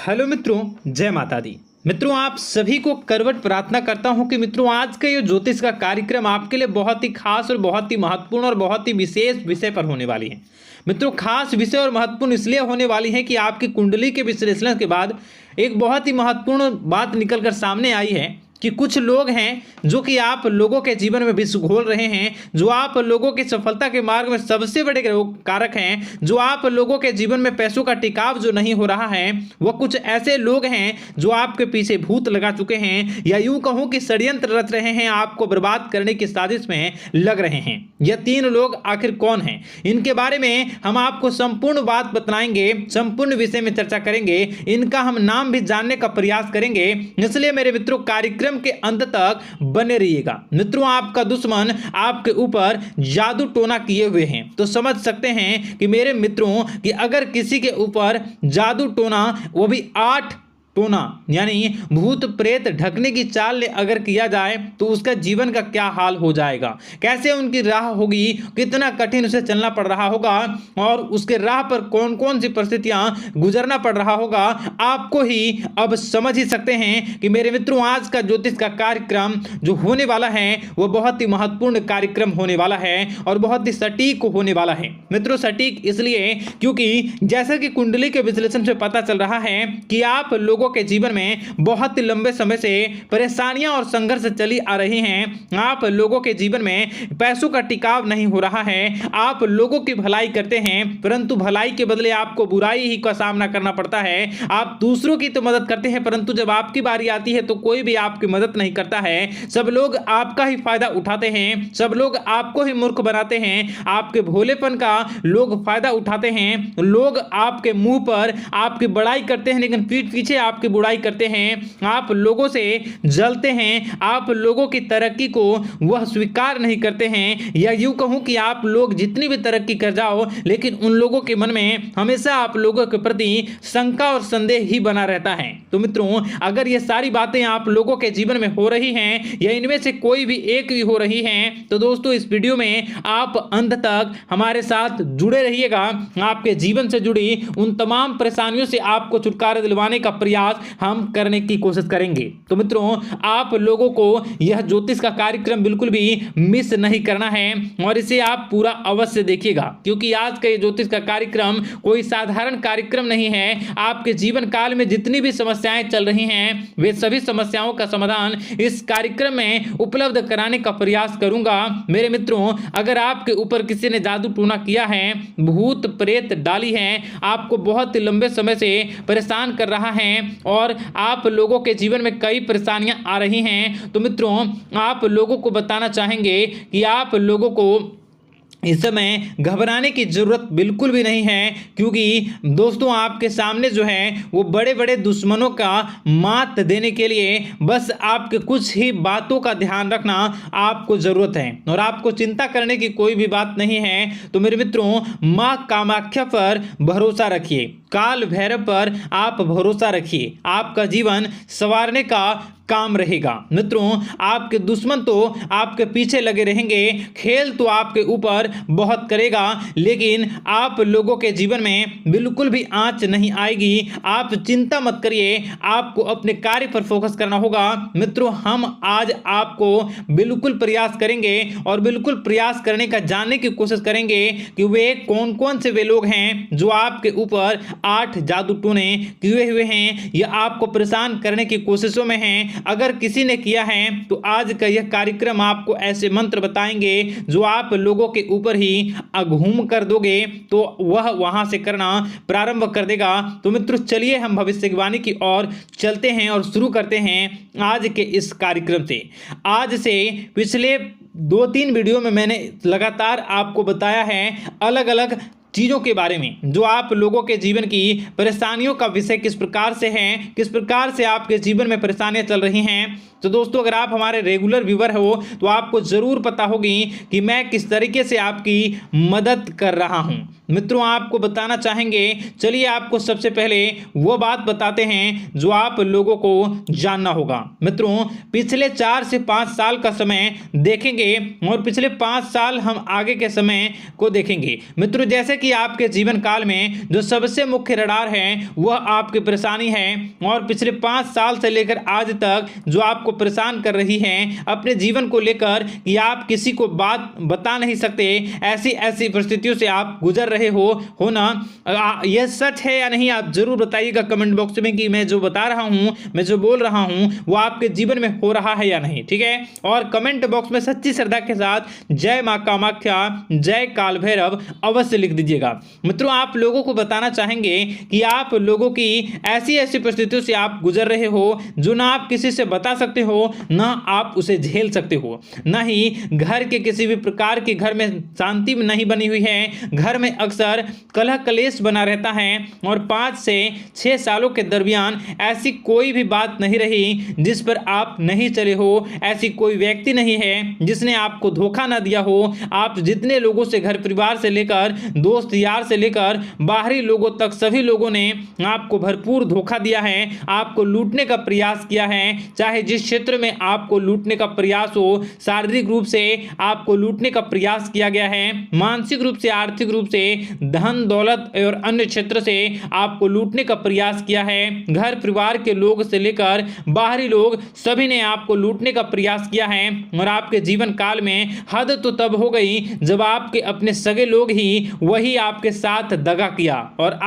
Hello मित्रों, जय माता दी। मित्रों, आप सभी को करवट प्रार्थना करता हूं कि मित्रों आज का ये ज्योतिष का कार्यक्रम आपके लिए बहुत ही खास और बहुत ही महत्वपूर्ण और बहुत ही विशेष विषय पर होने वाली है। मित्रों, खास विषय और महत्वपूर्ण इसलिए होने वाली है कि आपकी कुंडली के विश्लेषण के बाद एक बहुत ही महत्वपूर्ण बात निकलकर सामने आई है कि कुछ लोग हैं जो कि आप लोगों के जीवन में विष घोल रहे हैं, जो आप लोगों की सफलता के मार्ग में सबसे बड़े कारक हैं, जो आप लोगों के जीवन में पैसों का टिकाव जो नहीं हो रहा है, वह कुछ ऐसे लोग हैं जो आपके पीछे भूत लगा चुके हैं या यूं कहूं कि षड्यंत्र रच रहे हैं, आपको बर्बाद करने की साजिश में लग रहे हैं। यह तीन लोग आखिर कौन हैं, इनके बारे में हम आपको संपूर्ण बात बताएंगे, संपूर्ण विषय में चर्चा करेंगे, इनका हम नाम भी जानने का प्रयास करेंगे। इसलिए मेरे मित्रों, कार्यक्रम के अंत तक बने रहिएगा। मित्रों, आपका दुश्मन आपके ऊपर जादू टोना किए हुए हैं, तो समझ सकते हैं कि मेरे मित्रों कि अगर किसी के ऊपर जादू टोना, वो भी 8 टोना यानी भूत प्रेत ढकने की चाल अगर किया जाए तो उसका जीवन का क्या हाल हो जाएगा, कैसे उनकी राह होगी, कितना कठिन उसे चलना पड़ रहा होगा और उसके राह पर कौन कौन सी परिस्थितियां गुजरना पड़ रहा होगा, आपको ही अब समझ ही सकते हैं कि मेरे मित्रों आज का ज्योतिष का कार्यक्रम जो होने वाला है वह बहुत ही महत्वपूर्ण कार्यक्रम होने वाला है और बहुत ही सटीक होने वाला है। मित्रों, सटीक इसलिए क्योंकि जैसा कि कुंडली के विश्लेषण से पता चल रहा है कि आप लोगों के जीवन में बहुत ही लंबे समय से परेशानियां और संघर्ष चली आ रही हैं। आप लोगों के जीवन में पैसों का टिकाव नहीं हो रहा है। आप लोगों की भलाई करते हैं परंतु भलाई के बदले आपको बुराई ही का सामना करना पड़ता है। आप दूसरों की तो मदद करते हैं परंतु जब आपकी बारी आती है तो कोई भी आपकी मदद नहीं करता है। सब लोग आपका ही फायदा उठाते हैं, सब लोग आपको ही मूर्ख बनाते हैं, आपके भोलेपन का लोग फायदा उठाते हैं। लोग आपके मुंह पर आपकी बड़ाई करते हैं लेकिन पीठ पीछे आपकी बुराई करते हैं। आप लोगों से जलते हैं, आप लोगों की तरक्की को वह स्वीकार नहीं करते हैं, या यूं कहूं कि आप लोग जितनी भी तरक्की कर जाओ लेकिन उन लोगों के मन में हमेशा आप लोगों के प्रति शंका और संदेह ही बना रहता है। तो मित्रों, अगर ये सारी बातें आप लोगों के जीवन में हो रही हैं या इनमें से कोई भी एक भी हो रही हैं तो दोस्तों इस वीडियो में आप अंत तक हमारे साथ जुड़े रहिएगा। आपके जीवन से जुड़ी उन तमाम परेशानियों से आपको छुटकारा दिलवाने का प्रयास हम करने की कोशिश करेंगे। तो मित्रों, आप लोगों को यह ज्योतिष का कार्यक्रम बिल्कुल भी मिस नहीं करना है और इसे आप पूरा अवश्य देखिएगा क्योंकि आज का ये ज्योतिष का कार्यक्रम कोई साधारण कार्यक्रम नहीं है। आपके जीवन काल में जितनी भी समस्याएं चल रही हैं वे सभी समस्याओं का समाधान इस कार्यक्रम में उपलब्ध कराने का प्रयास करूंगा। मेरे मित्रों, अगर आपके ऊपर किसी ने जादू टोना किया है, भूत प्रेत डाली है, आपको बहुत लंबे समय से परेशान कर रहा है और आप लोगों के जीवन में कई परेशानियां आ रही हैं, तो मित्रों आप लोगों को बताना चाहेंगे कि आप लोगों को इस समय घबराने की जरूरत बिल्कुल भी नहीं है क्योंकि दोस्तों आपके सामने जो है वो बड़े बड़े दुश्मनों का मात देने के लिए बस आपके कुछ ही बातों का ध्यान रखना आपको जरूरत है और आपको चिंता करने की कोई भी बात नहीं है। तो मेरे मित्रों, मां कामाख्या पर भरोसा रखिए, काल भैरव पर आप भरोसा रखिए, आपका जीवन संवारने का काम रहेगा। मित्रों, आपके दुश्मन तो आपके पीछे लगे रहेंगे, खेल तो आपके ऊपर बहुत करेगा लेकिन आप लोगों के जीवन में बिल्कुल भी आंच नहीं आएगी। आप चिंता मत करिए, आपको अपने कार्य पर फोकस करना होगा। मित्रों, हम आज आपको बिल्कुल प्रयास करेंगे और बिल्कुल प्रयास करने का जानने की कोशिश करेंगे कि वे कौन कौन से वे लोग हैं जो आपके ऊपर 8 जादू टोने किए हुए हैं या आपको परेशान करने की कोशिशों में हैं। अगर किसी ने किया है तो आज का यह कार्यक्रम आपको ऐसे मंत्र बताएंगे जो आप लोगों के ऊपर ही अघूम कर दोगे तो वह वहां से करना प्रारंभ कर देगा। तो मित्रों, चलिए हम भविष्यवाणी की ओर चलते हैं और शुरू करते हैं आज के इस कार्यक्रम से। आज से पिछले 2-3 वीडियो में मैंने लगातार आपको बताया है अलग अलग चीज़ों के बारे में जो आप लोगों के जीवन की परेशानियों का विषय किस प्रकार से है, किस प्रकार से आपके जीवन में परेशानियां चल रही हैं। तो दोस्तों, अगर आप हमारे रेगुलर व्यूवर हो तो आपको ज़रूर पता होगी कि मैं किस तरीके से आपकी मदद कर रहा हूं। मित्रों, आपको बताना चाहेंगे, चलिए आपको सबसे पहले वो बात बताते हैं जो आप लोगों को जानना होगा। मित्रों, पिछले 4 से 5 साल का समय देखेंगे और पिछले 5 साल हम आगे के समय को देखेंगे। मित्रों, जैसे कि आपके जीवन काल में जो सबसे मुख्य रडार है वह आपकी परेशानी है, और पिछले 5 साल से लेकर आज तक जो आपको परेशान कर रही है अपने जीवन को लेकर कि आप किसी को बात बता नहीं सकते, ऐसी ऐसी परिस्थितियों से आप गुजर रहे हो ना। यह सच है या नहीं, आप जरूर बताइएगा कमेंट बॉक्स में कि मैं जो बता रहा हूं, मैं जो बोल रहा हूं वो आपके जीवन में हो रहा है या नहीं, ठीक है। और कमेंट बॉक्स में सच्ची श्रद्धा के साथ जय मां कामाख्या, जय काल भैरव अवश्य लिख दीजिएगा। मित्रों, आप लोगों को बताना चाहेंगे कि आप लोगों की ऐसी ऐसी परिस्थितियों से आप गुजर रहे हो जो ना आप किसी से बता सकते हो, ना आप उसे झेल सकते हो, ना ही घर के किसी भी प्रकार के घर में शांति नहीं बनी हुई है। घर में अक्सर कलह कलेश बना रहता है, और 5 से 6 सालों के दरमियान ऐसी कोई भी बात नहीं रही जिस पर आप नहीं चले हो, ऐसी कोई व्यक्ति नहीं है जिसने आपको धोखा ना दिया हो। आप जितने लोगों से, घर परिवार से लेकर दोस्त यार से लेकर बाहरी लोगों तक, सभी लोगों ने आपको भरपूर धोखा दिया है, आपको लूटने का प्रयास किया है। चाहे जिस क्षेत्र में आपको लूटने का प्रयास हो, शारीरिक रूप से आपको लूटने का प्रयास किया गया है, मानसिक रूप से, आर्थिक रूप से, धन दौलत और अन्य क्षेत्र से आपको लूटने का प्रयास किया है। घर परिवार के लोग से लेकर बाहरी लोग सभी ने आपको लूटने का प्रयास किया है, और आपके जीवन काल में हद तो तब हो गई जब आपके अपने सगे लोग ही वही आपके साथ दगा किया, और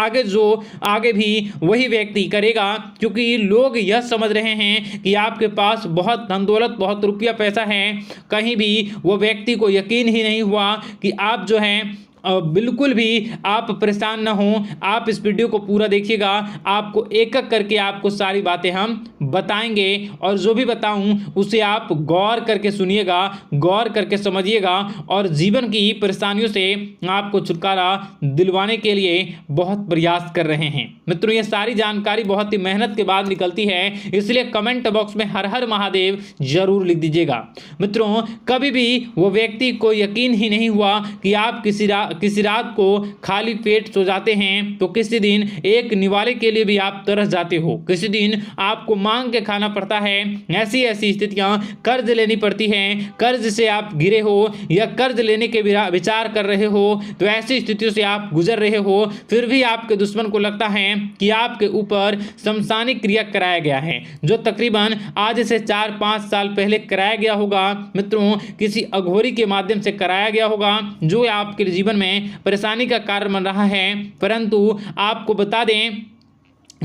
आगे भी वही व्यक्ति करेगा, क्योंकि लोग यह समझ रहे हैं कि आपके पास बहुत धन दौलत, बहुत रुपया पैसा है। कहीं भी वो व्यक्ति को यकीन ही नहीं हुआ कि आप जो है बिल्कुल भी आप परेशान ना हो। आप इस वीडियो को पूरा देखिएगा, आपको एक एक करके आपको सारी बातें हम बताएंगे, और जो भी बताऊं उसे आप गौर करके सुनिएगा, गौर करके समझिएगा, और जीवन की परेशानियों से आपको छुटकारा दिलवाने के लिए बहुत प्रयास कर रहे हैं। मित्रों, ये सारी जानकारी बहुत ही मेहनत के बाद निकलती है, इसलिए कमेंट बॉक्स में हर हर महादेव जरूर लिख दीजिएगा। मित्रों, कभी भी वो व्यक्ति को यकीन ही नहीं हुआ कि आप किसी रात को खाली पेट सो जाते हैं, तो किसी दिन एक निवाले के लिए भी आप तरस जाते हो, किसी दिन आपको मांग के खाना पड़ता है। ऐसी ऐसी स्थितियां, कर्ज लेनी पड़ती हैं, कर्ज से आप घिरे हो या कर्ज लेने के विचार कर रहे हो, तो ऐसी स्थितियों से आप गुजर रहे हो। फिर भी आपके दुश्मन को लगता है कि आपके ऊपर शमशानी क्रिया कराया गया है, जो तकरीबन आज से 4-5 साल पहले कराया गया होगा। मित्रों, किसी अघोरी के माध्यम से कराया गया होगा, जो आपके जीवन में परेशानी का कारण बन रहा है। परंतु आपको बता दें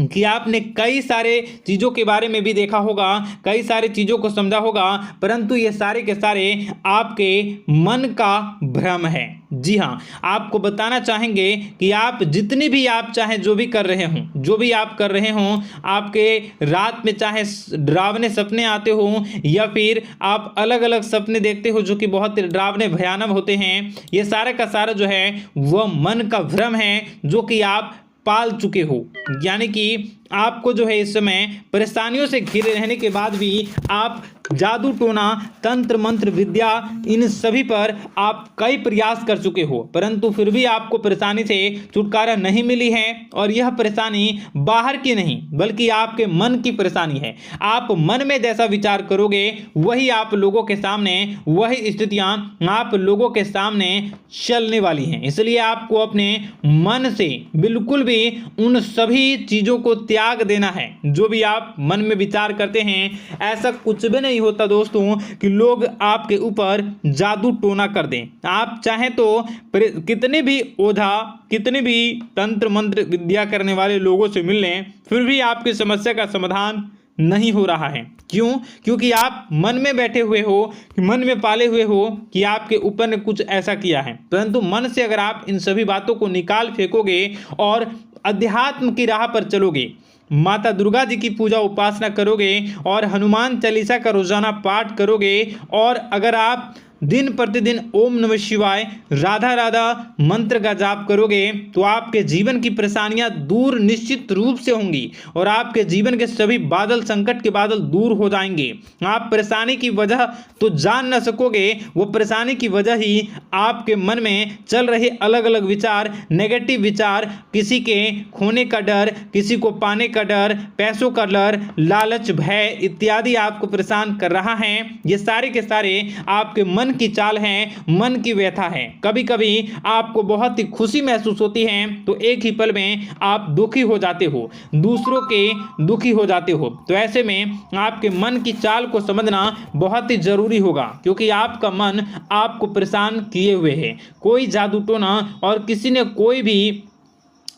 कि आपने कई सारे चीज़ों के बारे में भी देखा होगा, कई सारी चीज़ों को समझा होगा, परंतु ये सारे के सारे आपके मन का भ्रम है। जी हाँ, आपको बताना चाहेंगे कि आप जितनी भी आप चाहे जो भी कर रहे हों, जो भी आप कर रहे हों, आपके रात में चाहे डरावने सपने आते हों या फिर आप अलग अलग सपने देखते हो जो कि बहुत डरावने भयानक होते हैं, ये सारे का सारा जो है वह मन का भ्रम है जो कि आप पाल चुके हो। यानी कि आपको जो है इस समय परेशानियों से घिरे रहने के बाद भी आप जादू टोना, तंत्र मंत्र विद्या, इन सभी पर आप कई प्रयास कर चुके हो, परंतु फिर भी आपको परेशानी से छुटकारा नहीं मिली है। और यह परेशानी बाहर की नहीं बल्कि आपके मन की परेशानी है। आप मन में जैसा विचार करोगे वही आप लोगों के सामने, वही स्थितियां आप लोगों के सामने चलने वाली हैं। इसलिए आपको अपने मन से बिल्कुल भी उन सभी चीज़ों को त्याग देना है जो भी आप मन में विचार करते हैं। ऐसा कुछ भी नहीं होता दोस्तों कि लोग आपके ऊपर जादू टोना कर दें। आप चाहें तो कितने भी ओझा, कितने भी तंत्र मंत्र विद्या करने वाले लोगों से मिल लें, फिर भी आपकी समस्या का समाधान नहीं हो रहा है। क्यों? क्योंकि आप मन में बैठे हुए हो, मन में पाले हुए हो कि आपके ऊपर ने कुछ ऐसा किया है। परंतु मन से अगर आप इन सभी बातों को निकाल फेंकोगे और अध्यात्म की राह पर चलोगे, माता दुर्गा जी की पूजा उपासना करोगे और हनुमान चालीसा का रोजाना पाठ करोगे, और अगर आप दिन प्रतिदिन ओम नमः शिवाय, राधा राधा मंत्र का जाप करोगे, तो आपके जीवन की परेशानियां दूर निश्चित रूप से होंगी और आपके जीवन के सभी बादल, संकट के बादल दूर हो जाएंगे। आप परेशानी की वजह तो जान न सकोगे, वो परेशानी की वजह ही आपके मन में चल रहे अलग अलग विचार, नेगेटिव विचार, किसी के खोने का डर, किसी को पाने का डर, पैसों का डर, लालच, भय इत्यादि आपको परेशान कर रहा है। ये सारे के सारे आपके मन मन की चाल है, मन की व्यथा है। कभी कभी आपको बहुत ही खुशी महसूस होती है तो एक ही पल में आप दुखी हो जाते हो, दूसरों के दुखी हो जाते हो। तो ऐसे में आपके मन की चाल को समझना बहुत ही जरूरी होगा, क्योंकि आपका मन आपको परेशान किए हुए है। कोई जादू टोना और किसी ने कोई भी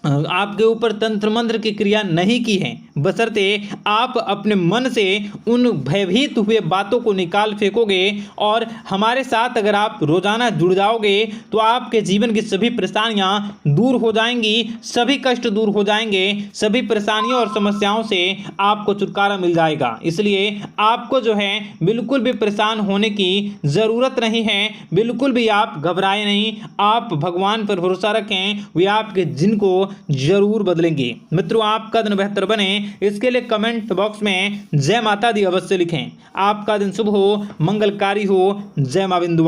आपके ऊपर तंत्र मंत्र की क्रिया नहीं की है, बशर्ते आप अपने मन से उन भयभीत हुए बातों को निकाल फेंकोगे। और हमारे साथ अगर आप रोजाना जुड़ जाओगे तो आपके जीवन की सभी परेशानियां दूर हो जाएंगी, सभी कष्ट दूर हो जाएंगे, सभी परेशानियों और समस्याओं से आपको छुटकारा मिल जाएगा। इसलिए आपको जो है बिल्कुल भी परेशान होने की ज़रूरत नहीं है, बिल्कुल भी आप घबराए नहीं। आप भगवान पर भरोसा रखें, वे आपके जिनको जरूर बदलेंगे। मित्रों, आपका दिन बेहतर बने इसके लिए कमेंट बॉक्स में जय माता दी अवश्य लिखें। आपका दिन शुभ हो, मंगलकारी हो। जय मां बिंदु।